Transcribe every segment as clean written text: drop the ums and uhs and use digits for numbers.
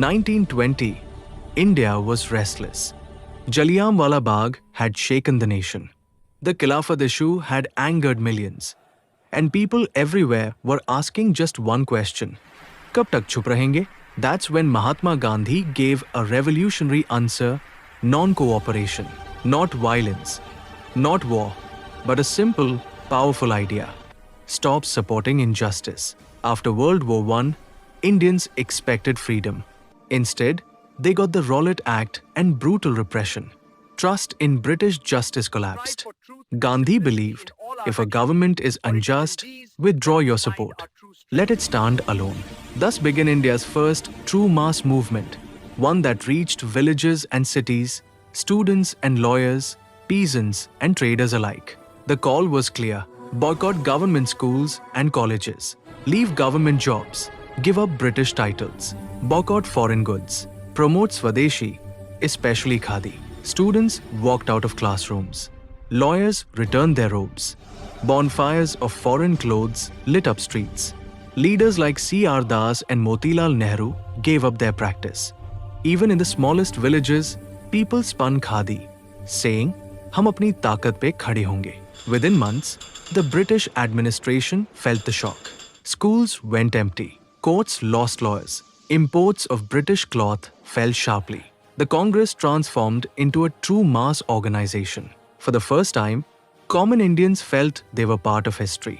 1920, India was restless. Jallianwala Bagh had shaken the nation. The Khilafat issue had angered millions. And people everywhere were asking just one question. Kab tak chup rahenge? That's when Mahatma Gandhi gave a revolutionary answer: non-cooperation, not violence, not war, but a simple, powerful idea. Stop supporting injustice. After World War I, Indians expected freedom. Instead, they got the Rowlatt Act and brutal repression. Trust in British justice collapsed. Gandhi believed, if a government is unjust, withdraw your support. Let it stand alone. Thus began India's first true mass movement, one that reached villages and cities, students and lawyers, peasants and traders alike. The call was clear: boycott government schools and colleges, leave government jobs, give up British titles, boycott foreign goods, promote Swadeshi, especially Khadi. Students walked out of classrooms. Lawyers returned their robes. Bonfires of foreign clothes lit up streets. Leaders like C.R. Das and Motilal Nehru gave up their practice. Even in the smallest villages, people spun khadi, saying, "Hum apni taakat pe khade honge." Within months, the British administration felt the shock. Schools went empty. Courts lost lawyers. Imports of British cloth fell sharply. The Congress transformed into a true mass organization. For the first time, common Indians felt they were part of history.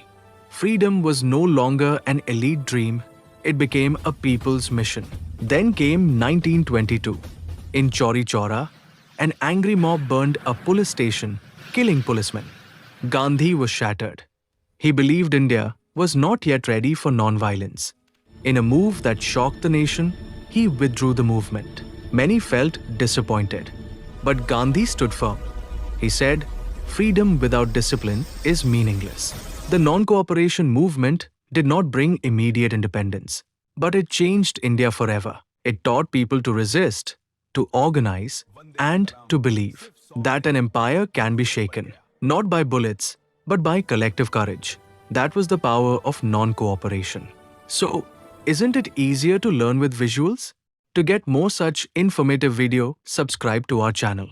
Freedom was no longer an elite dream, it became a people's mission. Then came 1922. In Chauri Chaura, an angry mob burned a police station, killing policemen. Gandhi was shattered. He believed India was not yet ready for non-violence. In a move that shocked the nation, he withdrew the movement. Many felt disappointed. But Gandhi stood firm. He said, "Freedom without discipline is meaningless." The non-cooperation movement did not bring immediate independence, but it changed India forever. It taught people to resist, to organize, and to believe that an empire can be shaken, not by bullets, but by collective courage. That was the power of non-cooperation. So, isn't it easier to learn with visuals? To get more such informative video, subscribe to our channel.